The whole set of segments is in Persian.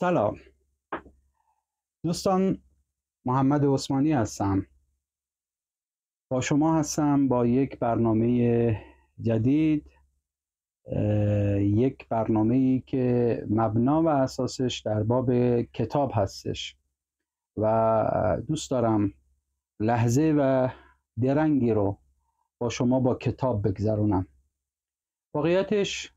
سلام دوستان، محمد عثمانی هستم. با شما هستم با یک برنامه جدید، یک برنامه‌ای که مبنا و اساسش در باب کتاب هستش و دوست دارم لحظه و درنگی رو با شما با کتاب بگذرونم. واقعیتش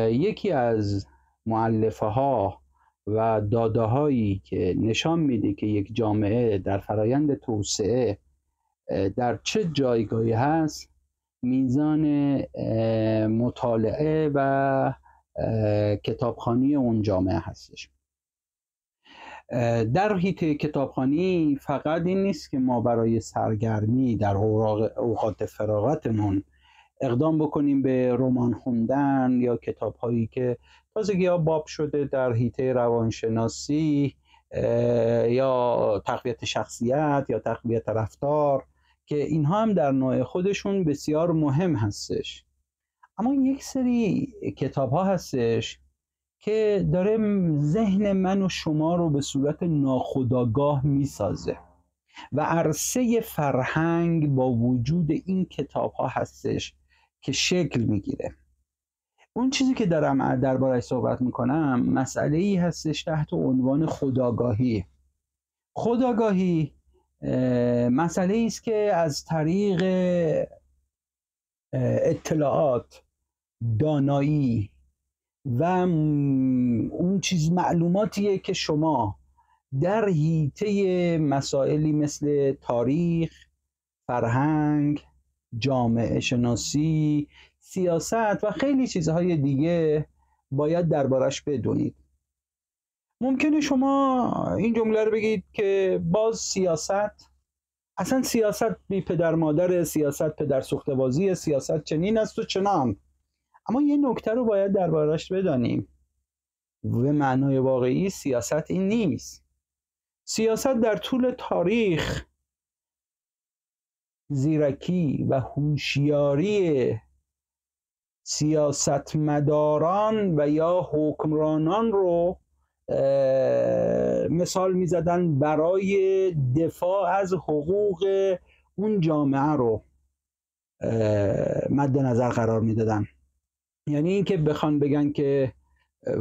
یکی از مؤلفه ها و داده هایی که نشان میده که یک جامعه در فرایند توسعه در چه جایگاهی هست، میزان مطالعه و کتابخوانی اون جامعه هستش. در حیطه کتابخوانی فقط این نیست که ما برای سرگرمی در اوقات فراغتمون اقدام بکنیم به رمان خوندن یا کتاب هایی که تازگی ها باب شده در حیطه روانشناسی یا تقویت شخصیت یا تقویت رفتار، که اینها هم در نوع خودشون بسیار مهم هستش. اما یک سری کتاب ها هستش که داره ذهن من و شما رو به صورت ناخودآگاه میسازه و عرصه فرهنگ با وجود این کتاب ها هستش که شکل میگیره. اون چیزی که دارم درباره‌اش صحبت میکنم مسئله ای هستش تحت عنوان خودآگاهی. خودآگاهی مسئله ای است که از طریق اطلاعات، دانایی و اون معلوماتیه که شما در حیطه مسائلی مثل تاریخ، فرهنگ، جامعه شناسی، سیاست و خیلی چیزهای دیگه باید دربارش بدونید. ممکنه شما این جمله رو بگید که باز سیاست، اصلا سیاست بی پدر مادر، سیاست پدر سوخته بازی، سیاست چنین است و چنان. اما یه نکته رو باید دربارش بدانیم. به معنای واقعی سیاست این نیست. سیاست در طول تاریخ زیرکی و هوشیاری سیاستمداران و یا حکمرانان رو مثال می‌زدن برای دفاع از حقوق اون جامعه رو مد نظر قرار میدادن. یعنی اینکه بخوان بگن که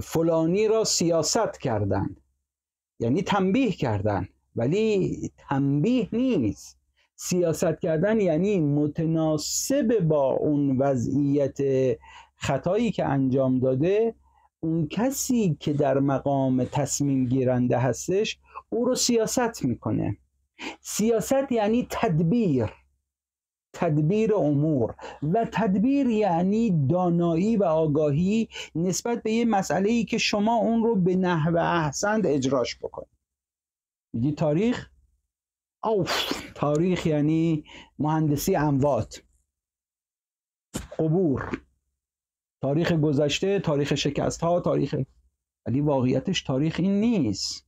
فلانی را سیاست کردن، یعنی تنبیه کردن، ولی تنبیه نیست. سیاست کردن یعنی متناسب با اون وضعیت خطایی که انجام داده، اون کسی که در مقام تصمیم گیرنده هستش او رو سیاست میکنه. سیاست یعنی تدبیر امور، و تدبیر یعنی دانایی و آگاهی نسبت به یه مسئله‌ای که شما اون رو به نحو احسن اجراش بکنید. میگی تاریخ؟ تاریخ یعنی مهندسی اموات، قبور، تاریخ گذشته، تاریخ شکست ها، ولی واقعیتش تاریخ این نیست.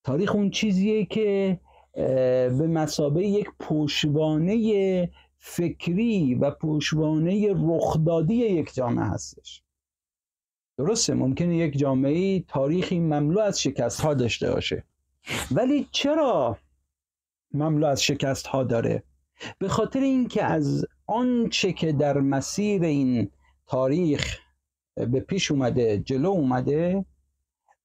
تاریخ اون چیزیه که به مثابه یک پشتوانه فکری و پشتوانه رخدادی یک جامعه هستش. درسته ممکنه یک جامعه تاریخی مملو از شکست ها داشته باشه، ولی چرا مملو از شکست ها داره؟ به خاطر اینکه از آنچه که در مسیر این تاریخ به پیش اومده، جلو اومده،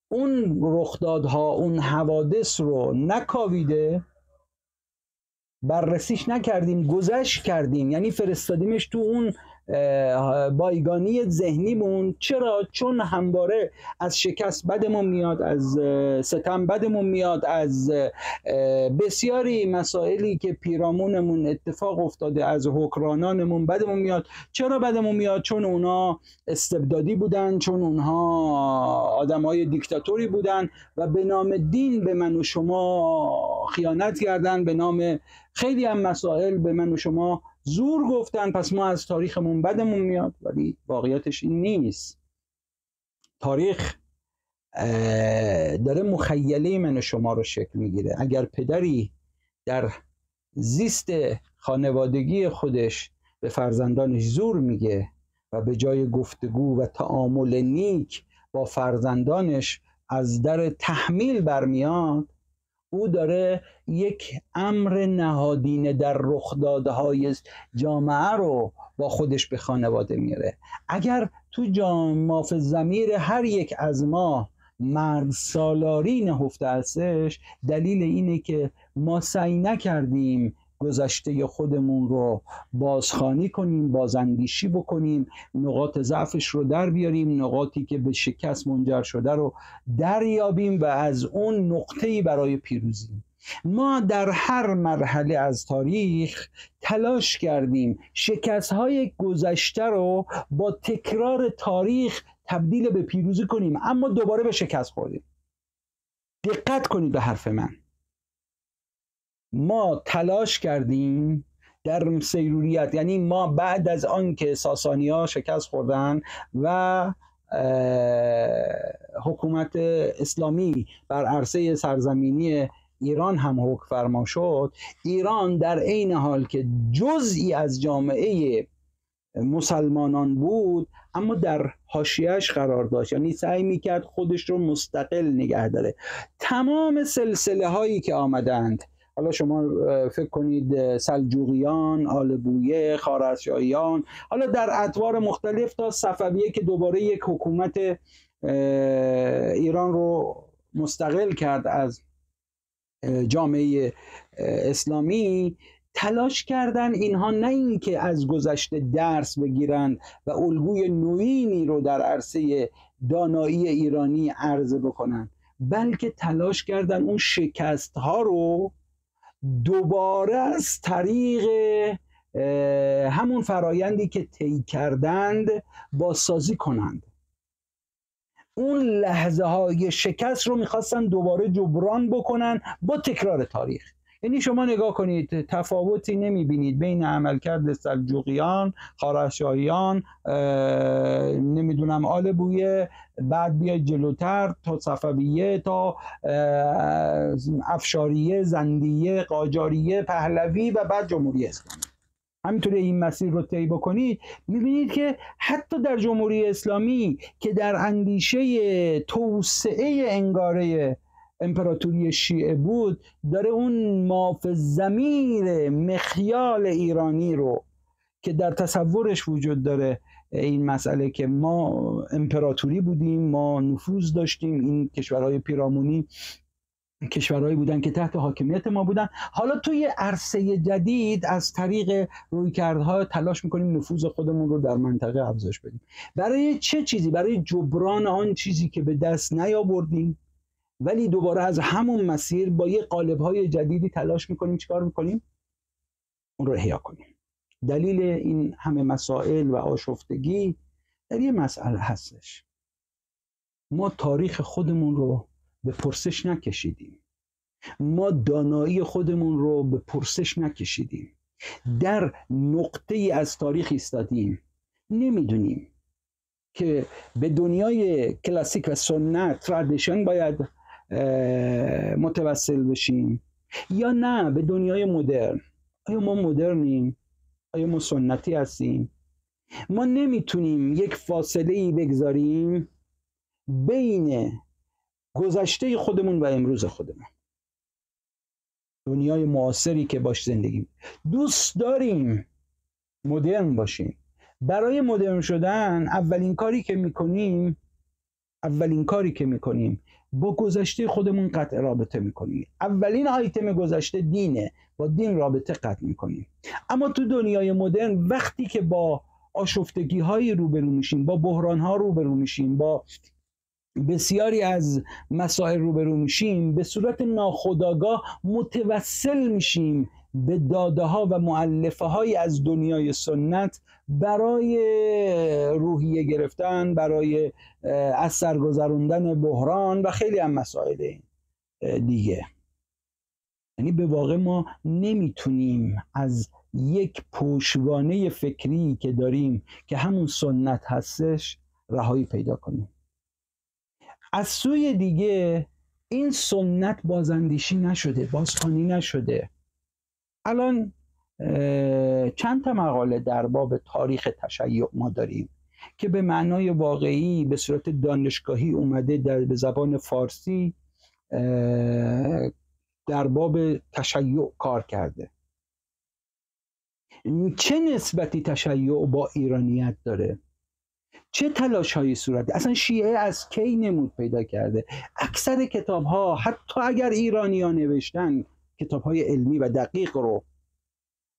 اون رخدادها، اون حوادث رو نکاویده، بررسیش نکردیم، گذشت کردیم، یعنی فرستادیمش تو اون بایگانی ذهنیمون. چرا؟ چون همواره از شکست بدمون میاد، از ستم بدمون میاد، از بسیاری مسائلی که پیرامونمون اتفاق افتاده، از حکمرانانمون بدمون میاد. چرا بدمون میاد؟ چون اونا استبدادی بودن، چون اونها آدمای دیکتاتوری بودن و به نام دین به من و شما خیانت کردن، به نام خیلی هم مسائل به من و شما زور گفتن، پس ما از تاریخمون بدمون میاد. ولی واقعیتش این نیست. تاریخ داره مخیله من و شما رو شکل میگیره. اگر پدری در زیست خانوادگی خودش به فرزندانش زور میگه و به جای گفتگو و تعامل نیک با فرزندانش از در تحمیل برمیاد، او داره یک امر نهادینه در رخدادهای جامعه رو با خودش به خانواده میاره. اگر تو ماف ضمیر هر یک از ما مرد سالاری نهفته هستش، دلیل اینه که ما سعی نکردیم گذشته خودمون رو بازخوانی کنیم، بازاندیشی بکنیم، نقاط ضعفش رو در بیاریم، نقاطی که به شکست منجر شده رو دریابیم و از اون نقطه‌ای برای پیروزی. ما در هر مرحله از تاریخ تلاش کردیم شکست‌های گذشته رو با تکرار تاریخ تبدیل به پیروزی کنیم، اما دوباره به شکست خوردیم. دقت کنید به حرف من. ما تلاش کردیم در سیروریت، یعنی ما بعد از آن که ساسانی‌ها شکست خوردن و حکومت اسلامی بر عرصه سرزمینی ایران هم حکم فرما شد، ایران در عین حال که جزئی از جامعه مسلمانان بود اما در حاشیه‌اش قرار داشت، یعنی سعی میکرد خودش رو مستقل نگه داره. تمام سلسله هایی که آمدند، حالا شما فکر کنید سلجوقیان، آل بویه، خوارزمشاهیان، حالا در ادوار مختلف تا صفویه که دوباره یک حکومت ایران رو مستقل کرد از جامعه اسلامی، تلاش کردن اینها نه اینکه از گذشته درس بگیرن و الگوی نوینی رو در عرصه دانایی ایرانی عرضه بکنن، بلکه تلاش کردن اون شکست ها رو دوباره از طریق همون فرایندی که طی کردند بازسازی کنند. اون لحظه های شکست رو میخواستن دوباره جبران بکنن با تکرار تاریخ. یعنی شما نگاه کنید، تفاوتی نمیبینید بین عملکرد سلجوقیان، خوارزمشاهیان، نمیدونم آل بویه، بعد بیاید جلوتر تا صفویه، تا افشاریه، زندیه، قاجاریه، پهلوی و بعد جمهوری اسلامی. همینطوری این مسیر رو طی بکنید میبینید که حتی در جمهوری اسلامی که در اندیشه توسعه انگاره امپراتوری شیعه بود، داره اون ماف ضمیر مخیال ایرانی رو که در تصورش وجود داره، این مسئله که ما امپراتوری بودیم، ما نفوذ داشتیم، این کشورهای پیرامونی کشورهایی بودن که تحت حاکمیت ما بودن، حالا توی عرصه جدید از طریق رویکردها تلاش میکنیم نفوذ خودمون رو در منطقه افزایش بدیم. برای چه چیزی؟ برای جبران آن چیزی که به دست نیاوردیم، ولی دوباره از همون مسیر با یه قالب‌های جدیدی تلاش میکنیم چیکار میکنیم؟ اون رو احیا کنیم. دلیل این همه مسائل و آشفتگی در یه مسئله هستش. ما تاریخ خودمون رو به پرسش نکشیدیم. ما دانایی خودمون رو به پرسش نکشیدیم. در نقطه ای از تاریخ ایستادیم. نمیدونیم که به دنیای کلاسیک و سنت ترادیشن باید متوسل بشیم یا نه به دنیای مدرن. آیا ما مدرنیم؟ آیا ما سنتی هستیم؟ ما نمیتونیم یک فاصله ای بگذاریم بین گذشته خودمون و امروز خودمون. دنیای معاصری که باش زندگی دوست داریم مدرن باشیم. برای مدرن شدن اولین کاری که میکنیم با گذشته خودمون قطع رابطه میکنیم. اولین آیتم گذشته دینه، با دین رابطه قطع میکنیم. اما تو دنیای مدرن وقتی که با آشفتگی های روبرو میشیم، با بحران ها روبرو میشیم، با بسیاری از مسائل روبرو میشیم، به صورت ناخودآگاه متوسل میشیم به داده ها و مؤلفه های از دنیای سنت برای روحیه گرفتن، برای از سر گذراندن بحران و خیلی هم مسائل دیگه. یعنی به واقع ما نمیتونیم از یک پشتوانه فکری که داریم که همون سنت هستش رهایی پیدا کنیم. از سوی دیگه این سنت بازاندیشی نشده، بازخوانی نشده. الان چند تا مقاله در باب تاریخ تشیع ما داریم. که به معنای واقعی به صورت دانشگاهی اومده به زبان فارسی در باب تشیع کار کرده. چه نسبتی تشیع با ایرانیت داره؟ چه تلاش هایی صورت؟ اصلا شیعه از کی نمود پیدا کرده؟ اکثر کتاب ها حتی اگر ایرانی ها نوشتن کتاب های علمی و دقیق رو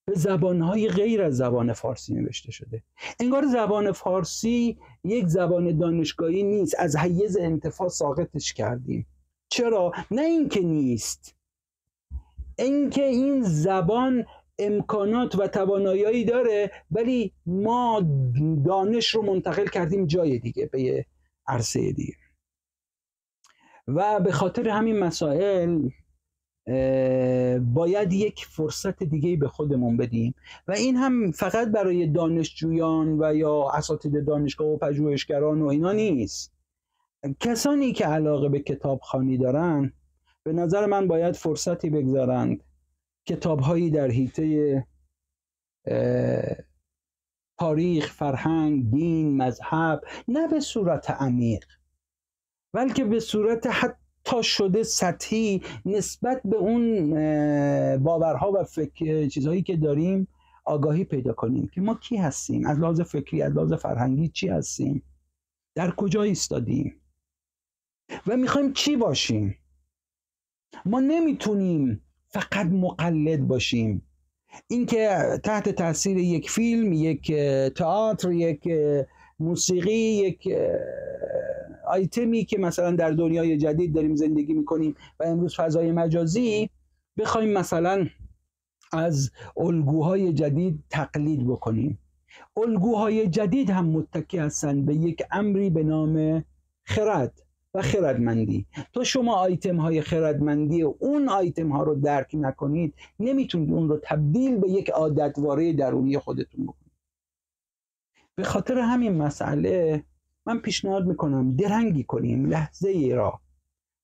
به زبان های غیر از زبان فارسی نوشته شده. انگار زبان فارسی یک زبان دانشگاهی نیست، از حیز انتفاع ساقطش کردیم. چرا؟ نه اینکه نیست، اینکه این زبان امکانات و توانایی داره ولی ما دانش رو منتقل کردیم جای دیگه، به یه عرصه دیگه. و به خاطر همین مسائل باید یک فرصت دیگه به خودمون بدیم و این هم فقط برای دانشجویان و یا اساتید دانشگاه و پژوهشگران و اینا نیست. کسانی که علاقه به کتابخوانی دارن به نظر من باید فرصتی بگذارند کتاب‌هایی در حیطه تاریخ، فرهنگ، دین، مذهب، نه به صورت عمیق بلکه به صورت حتی شده سطحی نسبت به اون باورها و چیزهایی که داریم آگاهی پیدا کنیم که ما کی هستیم، از لحاظ فکری، از لحاظ فرهنگی چی هستیم، در کجا ایستادیم و میخوایم چی باشیم. ما نمیتونیم فقط مقلد باشیم. اینکه تحت تاثیر یک فیلم، یک تئاتر، یک موسیقی، یک آیتمی که مثلا در دنیای جدید داریم زندگی میکنیم و امروز فضای مجازی، بخوایم مثلا از الگوهای جدید تقلید بکنیم. الگوهای جدید هم متکی هستند به یک امری به نام خرد و خردمندی. تا شما آیتم های خردمندی و اون آیتم ها رو درک نکنید نمیتونید اون رو تبدیل به یک عادتواره درونی خودتون بکنید. به خاطر همین مسئله من پیشنهاد میکنم درنگی کنیم لحظه ای را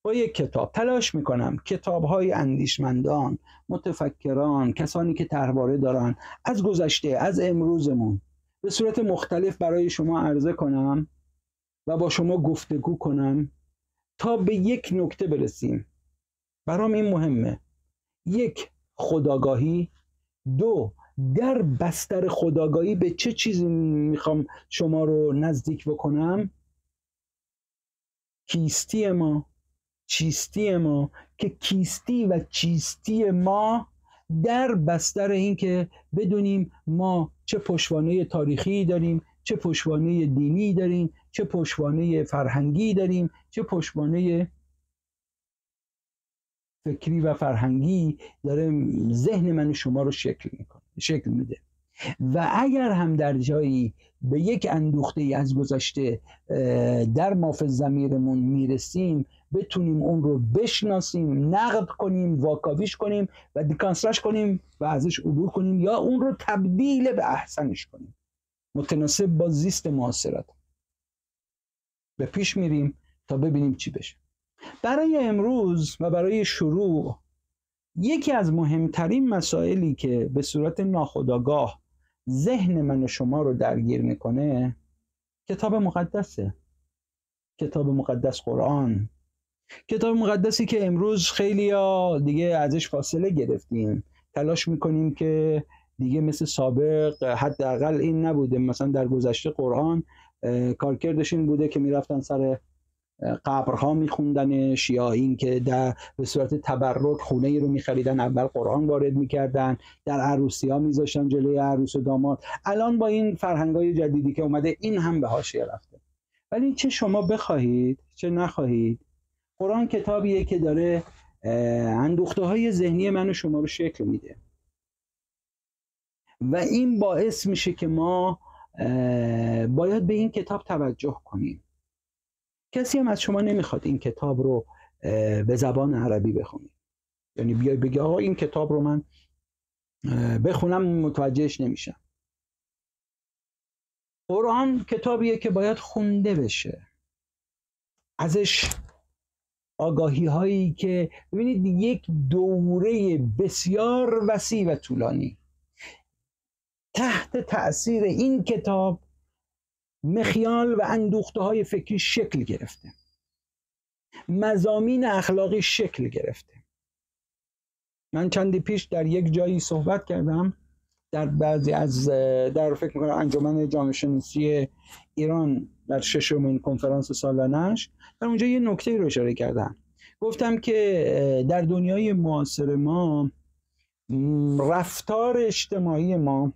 با یک کتاب. تلاش میکنم کتاب های اندیشمندان، متفکران، کسانی که طرحواره دارن از گذشته، از امروزمون به صورت مختلف برای شما عرضه کنم و با شما گفتگو کنم تا به یک نکته برسیم. برام این مهمه: یک، خودآگاهی. دو، در بستر خودآگاهی به چه چیزی میخوام شما رو نزدیک بکنم؟ کیستی ما، چیستی ما، که کیستی و چیستی ما در بستر این که بدونیم ما چه پشتوانه تاریخی داریم، چه پشتوانه دینی داریم، چه پشتوانه فرهنگی داریم، چه پشتوانه فکری و فرهنگی داره ذهن من و شما رو شکل میده. و اگر هم در جایی به یک اندوخته از گذشته در ماف ضمیرمون میرسیم بتونیم اون رو بشناسیم، نقد کنیم، واکاویش کنیم و دیکانسترش کنیم و ازش عبور کنیم یا اون رو تبدیل به احسنش کنیم متناسب با زیست معاصرت. به پیش میریم تا ببینیم چی بشه. برای امروز و برای شروع یکی از مهمترین مسائلی که به صورت ناخودآگاه ذهن من و شما رو درگیر میکنه کتاب مقدسه. کتاب مقدس قرآن، کتاب مقدسی که امروز خیلیا دیگه ازش فاصله گرفتیم، تلاش میکنیم که دیگه مثل سابق حداقل این نبوده. مثلا در گذشته قرآن کارکردش این بوده که میرفتن سر قبرها میخوندنش، یا این که در به صورت تبرک خونه ای رو میخریدن اول قرآن وارد میکردن، در عروسی ها میذاشتن جلوی عروس و داماد. الان با این فرهنگای جدیدی که اومده این هم به حاشیه رفته. ولی چه شما بخواهید چه نخواهید قرآن کتابیه که داره اندوخته های ذهنی من و شما رو شکل میده و این باعث میشه که ما باید به این کتاب توجه کنیم. کسی هم از شما نمیخواد این کتاب رو به زبان عربی بخونید، یعنی بیای بگی آقا این کتاب رو من بخونم متوجهش نمیشم. قرآن کتابیه که باید خونده بشه، ازش آگاهی هایی که ببینید یک دوره بسیار وسیع و طولانی تحت تأثیر این کتاب مخیال و اندوخته های فکری شکل گرفته، مضامین اخلاقی شکل گرفته. من چندی پیش در یک جایی صحبت کردم، در بعضی از در فکر میکنم انجمن جامعه شناسی ایران در 6مین کنفرانس سالانش، در اونجا یه نکته رو اشاره کردم. گفتم که در دنیای معاصر ما رفتار اجتماعی ما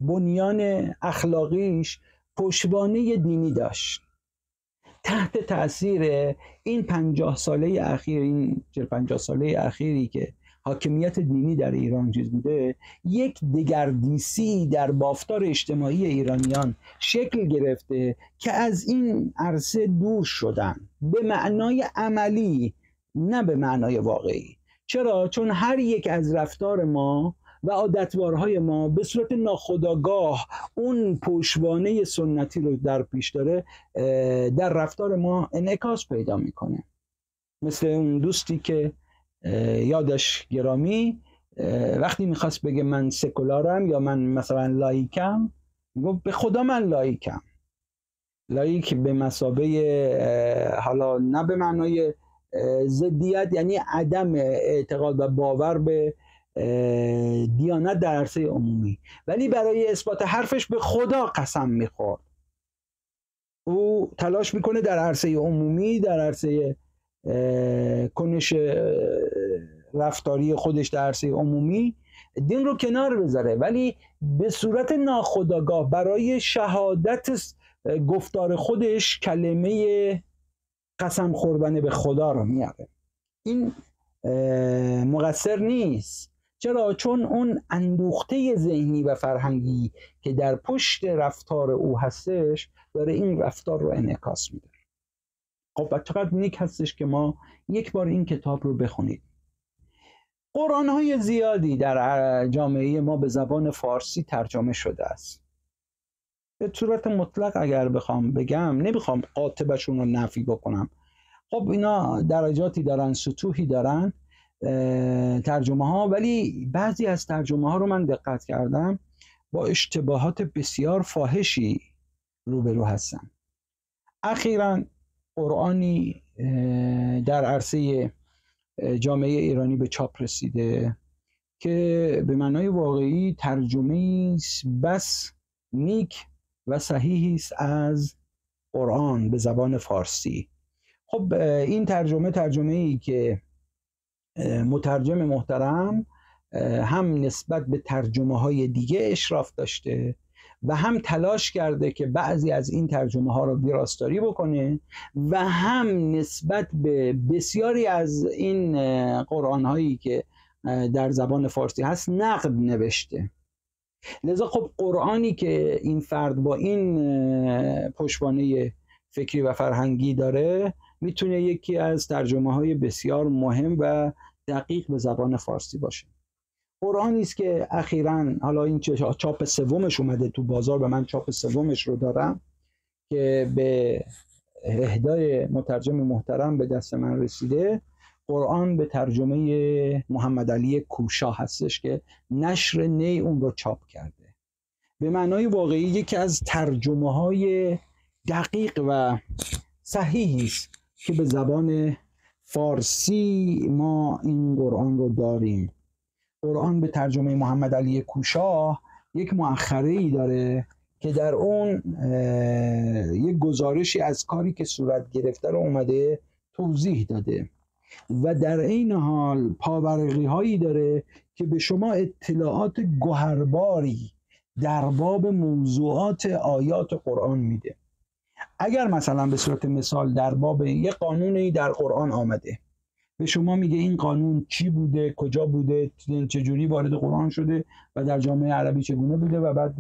بنیان اخلاقیش پشتوانه دینی داشت. تحت تأثیر این 50 ساله اخیر، این 40-50 ساله اخیری که حاکمیت دینی در ایران چیز بوده، یک دگردیسی در بافتار اجتماعی ایرانیان شکل گرفته که از این عرصه دور شدن، به معنای عملی نه به معنای واقعی. چرا؟ چون هر یک از رفتار ما و عادتوارهای ما به صورت ناخودآگاه اون پشتوانه سنتی رو در پیش داره، در رفتار ما انعکاس پیدا میکنه. مثل اون دوستی که یادش گرامی وقتی میخواست بگه من سکولارم یا من مثلا لایکم، گفت به خدا من لایکم. لایک به مثابه حالا نه به معنای ضدیت، یعنی عدم اعتقاد و باور به دیانت در عرصه عمومی، ولی برای اثبات حرفش به خدا قسم میخورد. او تلاش میکنه در عرصه عمومی، در عرصه کنش رفتاری خودش در عرصه عمومی دین رو کنار بذاره، ولی به صورت ناخودآگاه برای شهادت گفتار خودش کلمه قسم خوردن به خدا رو میاره. این مقصر نیست. چرا؟ چون اون اندوخته ذهنی و فرهنگی که در پشت رفتار او هستش داره این رفتار رو انعکاس میده. خب چقدر نیک هستش که ما یک بار این کتاب رو بخونید. قرآن‌های زیادی در جامعه ما به زبان فارسی ترجمه شده است. به صورت مطلق اگر بخوام بگم، نمیخوام قاطبشون رو نفی بکنم، خب اینا درجاتی دارن، سطوحی دارن ترجمه ها، ولی بعضی از ترجمه ها رو من دقت کردم با اشتباهات بسیار فاحشی روبرو هستن. اخیراً قرآنی در عرصه جامعه ایرانی به چاپ رسیده که به معنای واقعی ترجمه بس نیک و صحیحی است از قرآن به زبان فارسی. خب این ترجمه ای که مترجم محترم هم نسبت به ترجمه های دیگه اشراف داشته و هم تلاش کرده که بعضی از این ترجمه ها رو ویراستاری بکنه و هم نسبت به بسیاری از این قرآن هایی که در زبان فارسی هست نقد نوشته. لذا خب قرآنی که این فرد با این پشتوانه فکری و فرهنگی داره میتونه یکی از ترجمه های بسیار مهم و دقیق به زبان فارسی باشه. قرآنی است که اخیراً حالا این چاپ سومش اومده تو بازار و من چاپ سومش رو دارم که به اهدای مترجم محترم به دست من رسیده. قرآن به ترجمه محمد علی کوشا هستش که نشر نی اون رو چاپ کرده. به معنای واقعی یکی از ترجمه های دقیق و صحیحی است که به زبان فارسی ما این قرآن رو داریم. قرآن به ترجمه محمد علی کوشا یک مؤخره‌ای داره که در اون یک گزارشی از کاری که صورت گرفته رو اومده توضیح داده و در این حال پاورقی هایی داره که به شما اطلاعات گوهرباری در باب موضوعات آیات قرآن میده. اگر مثلا به صورت مثال در باب یک قانونی در قرآن آمده، به شما میگه این قانون چی بوده، کجا بوده، چجوری وارد قرآن شده و در جامعه عربی چگونه بوده و بعد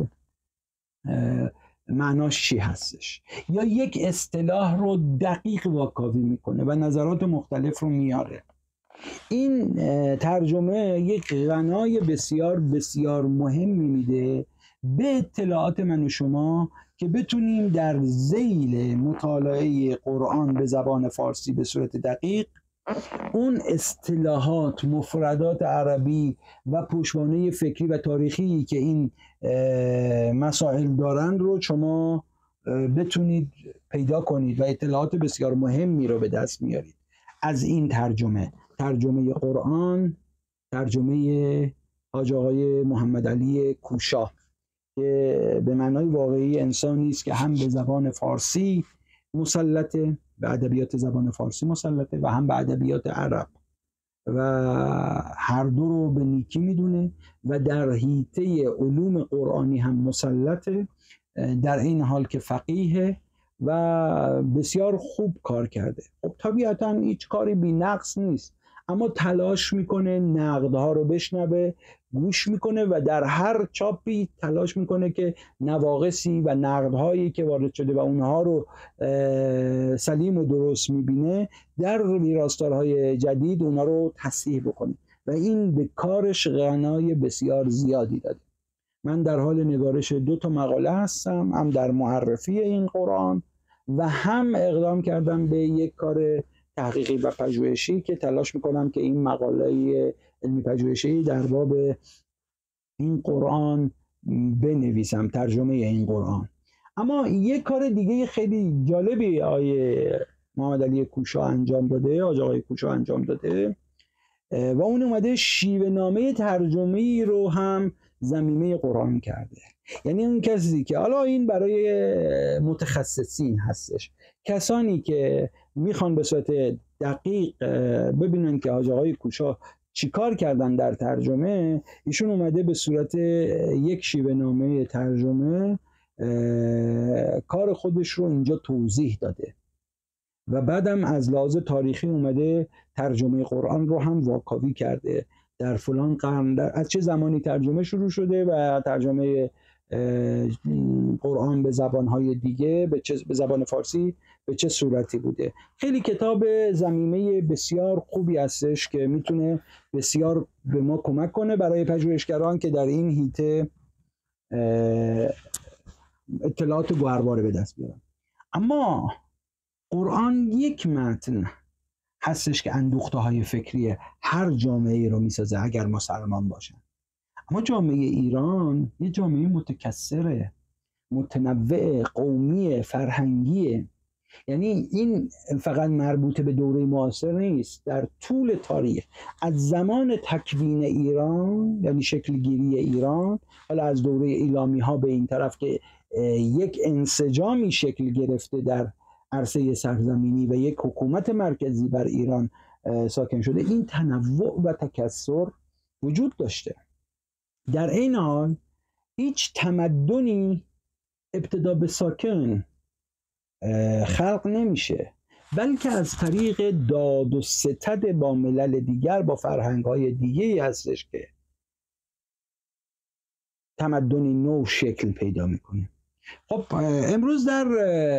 معناش چی هستش. یا یک اصطلاح رو دقیق واکاوی میکنه و نظرات مختلف رو میاره. این ترجمه یک غنای بسیار بسیار مهمی میده به اطلاعات من و شما که بتونیم در ذیل مطالعه قرآن به زبان فارسی به صورت دقیق اون اصطلاحات، مفردات عربی و پشتوانه فکری و تاریخی که این مسائل دارند رو شما بتونید پیدا کنید و اطلاعات بسیار مهمی رو به دست میارید از این ترجمه قرآن، ترجمه حاج آقای محمد علی کوشا که به معنای واقعی انسانی است که هم به زبان فارسی مسلطه، به ادبیات زبان فارسی مسلطه و هم به ادبیات عرب و هر دو رو به نیکی میدونه و در حیطه علوم قرآنی هم مسلطه، در این حال که فقیه و بسیار خوب کار کرده. خب طبیعتا هیچ کاری بی نقص نیست، اما تلاش میکنه نقدها رو بشنوه، گوش میکنه و در هر چاپی تلاش میکنه که نواقصی و نقدهایی که وارد شده و اونها رو سلیم و درست میبینه در ویراستارهای جدید اونها رو تصحیح بکنه و این به کارش غنای بسیار زیادی داده. من در حال نگارش 2 مقاله هستم، هم در معرفی این قرآن و هم اقدام کردم به یک کار تحقیقی و پژوهشی که تلاش میکنم که این مقاله علمی پژوهشی در باب این قرآن بنویسم، ترجمه این قرآن. اما یک کار دیگه خیلی جالبی آقای محمد علی کوشا انجام داده، آقای کوشا انجام داده و اون اومده شیوه نامه ترجمه‌ای رو هم ضمیمه قرآن کرده. یعنی اون کسی که حالا این برای متخصصین هستش، کسانی که میخوان به صورت دقیق ببینن که حاج آقای کوشا چیکار کردن در ترجمه، ایشون اومده به صورت یک شیوه نامه ترجمه کار خودش رو اینجا توضیح داده و بعدم از لحاظ تاریخی اومده ترجمه قرآن رو هم واکاوی کرده، در فلان قرن از چه زمانی ترجمه شروع شده و ترجمه قرآن به زبانهای دیگه به زبان فارسی به چه صورتی بوده. خیلی کتاب ضمیمه بسیار خوبی هستش که میتونه بسیار به ما کمک کنه برای پژوهشگران که در این حیطه اطلاعات گوهرباره به دست بیارن. اما قرآن یک متن هستش که اندوخته های فکری هر جامعه رو میسازه اگر مسلمان باشن. اما جامعه ایران یه جامعه متکثره، متنوع، قومی، فرهنگیه. یعنی این فقط مربوط به دوره معاصر نیست، در طول تاریخ از زمان تکوین ایران، یعنی شکلگیری ایران، حالا از دوره ایلامی ها به این طرف که یک انسجامی شکل گرفته در عرصه سرزمینی و یک حکومت مرکزی بر ایران ساکن شده، این تنوع و تکثر وجود داشته. در این حال هیچ تمدنی ابتدا به ساکن خلق نمیشه، بلکه از طریق داد و ستد با ملل دیگر، با فرهنگ‌های دیگه‌ای هستش که تمدنی نو شکل پیدا میکنه. خب امروز در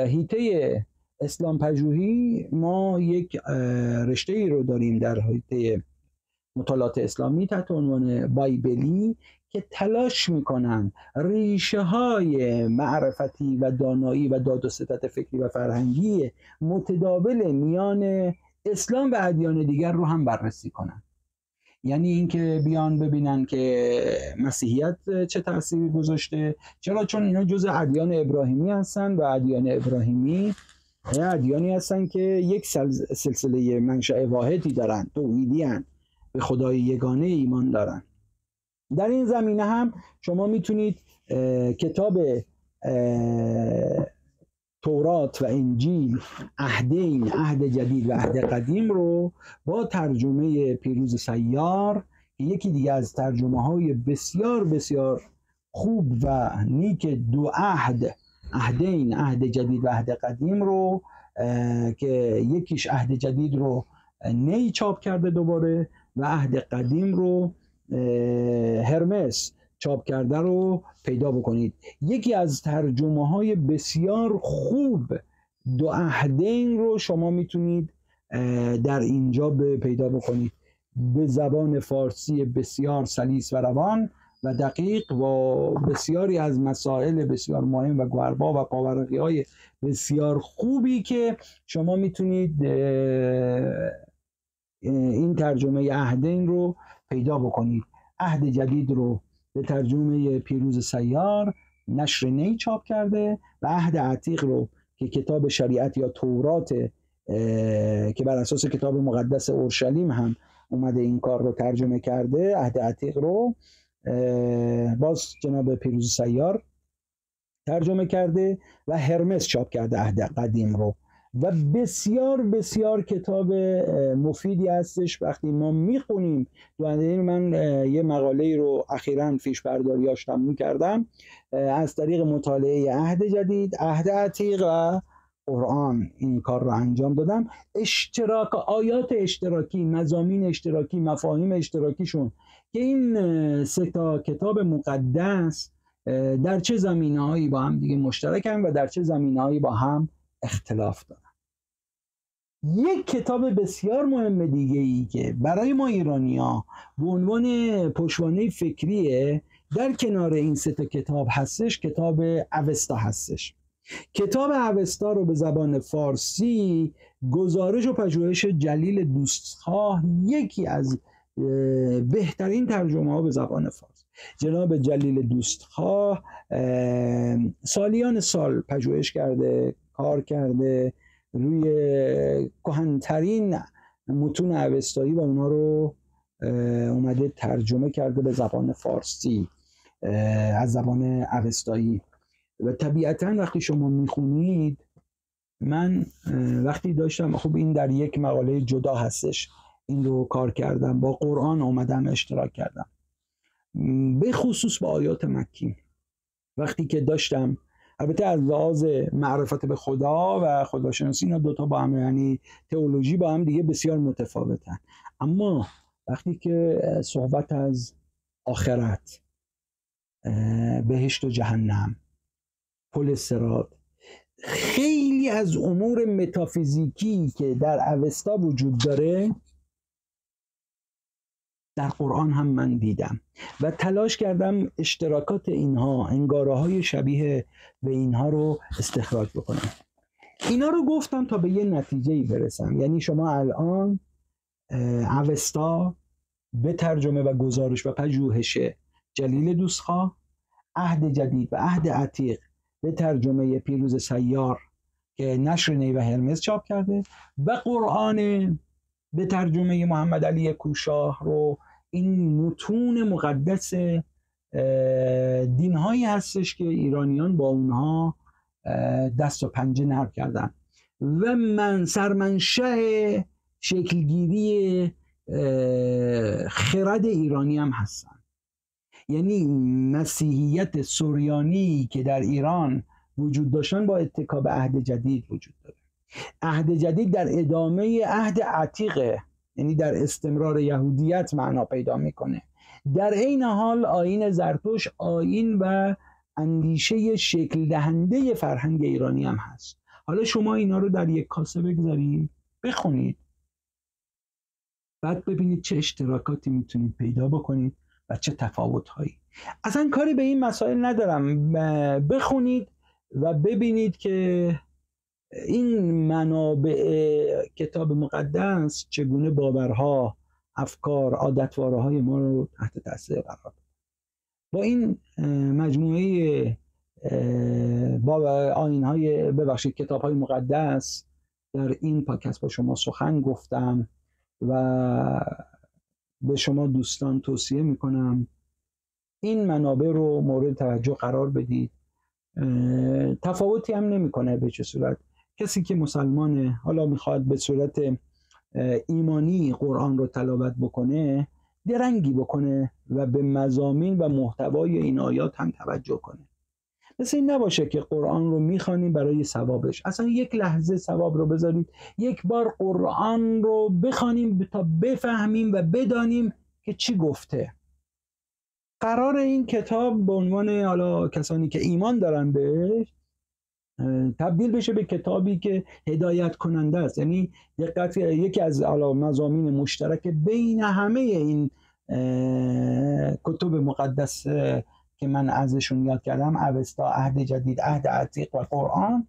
حیطه اسلام پژوهی ما یک رشته‌ای رو داریم در حیطه مطالعات اسلامی تحت عنوان بایبلی که تلاش میکنن ریشه های معرفتی و دانایی و داد و ستد فکری و فرهنگی متداول میان اسلام و ادیان دیگر رو هم بررسی کنن. یعنی اینکه بیان ببینن که مسیحیت چه تأثیری گذاشته، چرا؟ چون اینا جزء ادیان ابراهیمی هستن و ادیان ابراهیمی ادیانی هستن که یک سلسله منشأ واحدی دارن، توحیدی هستن، به خدای یگانه ایمان دارن. در این زمینه هم شما میتونید کتاب تورات و انجیل، عهدین، عهد جدید و عهد قدیم رو با ترجمه پیروز سیار که یکی دیگه از ترجمه های بسیار بسیار خوب و نیک دو عهد، عهدین، عهد جدید و عهد قدیم رو که یکیش عهد جدید رو نی چاپ کرده دوباره و عهد قدیم رو هرمس چاپ کرده رو پیدا بکنید. یکی از ترجمه های بسیار خوب دو عهدین رو شما میتونید در اینجا پیدا بکنید، به زبان فارسی بسیار سلیس و روان و دقیق و بسیاری از مسائل بسیار مهم و گوهربار و پاورقی های بسیار خوبی که شما میتونید این ترجمه عهدین رو پیدا بکنید. عهد جدید رو به ترجمه پیروز سیار نشر نی چاپ کرده و عهد عتیق رو که کتاب شریعت یا تورات که بر اساس کتاب مقدس اورشلیم هم اومده این کار رو ترجمه کرده، عهد عتیق رو باز جناب پیروزی سیار ترجمه کرده و هرمس چاپ کرده عهد قدیم رو و بسیار بسیار کتاب مفیدی هستش. وقتی ما میخونیم، من یه مقاله رو اخیراً فیش برداریاش تموم کردم از طریق مطالعه عهد جدید، عهد عتیق و قرآن این کار رو انجام دادم. آیات اشتراکی، مضامین اشتراکی، مفاهیم اشتراکیشون که این سه تا کتاب مقدس در چه زمینه‌هایی با هم دیگه مشترکن و در چه زمینه‌هایی با هم اختلاف دارن. یک کتاب بسیار مهم دیگه ای که برای ما ایرانی‌ها به عنوان پشتوانه فکریه در کنار این سه تا کتاب هستش، کتاب اوستا هستش. کتاب اوستا رو به زبان فارسی گزارش و پژوهش جلیل دوستخواه، یکی از بهترین ترجمه ها به زبان فارسی، جناب جلیل دوستخواه سالیان سال پژوهش کرده، کار کرده روی کهن‌ترین متون اوستایی و اونا رو اومده ترجمه کرده به زبان فارسی از زبان اوستایی. و طبیعتا وقتی شما میخونید، من وقتی داشتم، خب این در یک مقاله جدا هستش، این رو کار کردم، با قرآن اومدم اشتراک کردم، به خصوص با آیات مکی. وقتی که داشتم، البته از لحاظ معرفت به خدا و خداشناسی اینا دوتا با هم، یعنی تئولوژی با هم دیگه بسیار متفاوتن، اما وقتی که صحبت از آخرت، بهشت و جهنم، پل صراط، خیلی از امور متافیزیکی که در اوستا وجود داره در قرآن هم من دیدم و تلاش کردم اشتراکات اینها، انگاره های شبیه به اینها رو استخراج بکنم. اینا رو گفتم تا به یه نتیجه‌ای برسم. یعنی شما الان اوستا به ترجمه و گزارش و پژوهش جلیل دوستخواه، عهد جدید و عهد عتیق به ترجمه پیروز سیار که نشر نی و هرمس چاپ کرده و قرآن به ترجمه محمد علی کوشاه رو، این متون مقدس دینهایی هستش که ایرانیان با اونها دست و پنجه نرم کردن و سرمنشأ شکلگیری خرد ایرانی هم هستن. یعنی مسیحیت سوریانی که در ایران وجود داشتن با اتکا به عهد جدید وجود داره. عهد جدید در ادامه عهد عتیقه، یعنی در استمرار یهودیت معنا پیدا میکنه. در عین حال آیین زرتشت آیین و اندیشه شکل دهنده فرهنگ ایرانی هم هست. حالا شما اینا رو در یک کاسه بگذارید، بخونید، بعد ببینید چه اشتراکاتی میتونید پیدا بکنید و چه تفاوت‌هایی. اصلا کاری به این مسائل ندارم، بخونید و ببینید که این منابع کتاب مقدس چگونه باورها، افکار، عادتواره‌های ما رو تحت تاثیر قرار داد. با این مجموعه آیین‌های کتاب‌های مقدس در این پادکست با شما سخن گفتم و به شما دوستان توصیه میکنم این منابع رو مورد توجه قرار بدید. تفاوتی هم نمیکنه به چه صورت. کسی که مسلمانه، حالا میخواد به صورت ایمانی قرآن رو تلاوت بکنه، درنگی بکنه و به مضامین و محتوای این آیات هم توجه کنه. مثل این نباشه که قرآن رو میخوانیم برای ثوابش. اصلا یک لحظه ثواب رو بذارید، یک بار قرآن رو بخوانیم تا بفهمیم و بدانیم که چی گفته. قرار این کتاب به عنوان حالا کسانی که ایمان دارن بهش تبدیل بشه به کتابی که هدایت کننده است. یعنی دقت، یکی از مضامین مشترک بین همه این کتب مقدس که من ازشون یاد کردم، اوستا، عهد جدید، عهد عتیق و قرآن،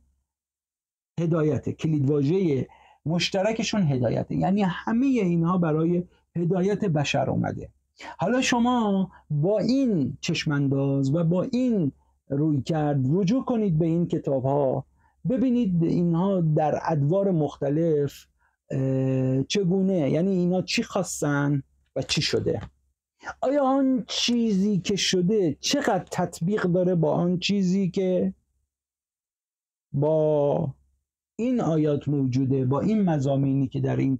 هدایت. کلیدواژه مشترکشون هدایت، یعنی همه اینها برای هدایت بشر اومده. حالا شما با این چشمانداز و با این روی کرد، رجوع کنید به این کتاب ها، ببینید اینها در ادوار مختلف چگونه، یعنی اینا چی خواستن و چی شده. آیا آن چیزی که شده چقدر تطبیق داره با آن چیزی که با این آیات موجوده، با این مضامینی که در این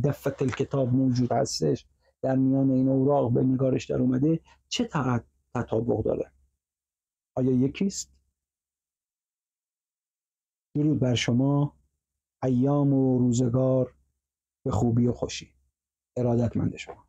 دفت الکتاب موجود هستش، در میان این اوراق به نگارش در اومده، چه تطابق داره؟ آیا یکیست؟ درود بر شما. ایام و روزگار به خوبی و خوشی. ارادتمند شما.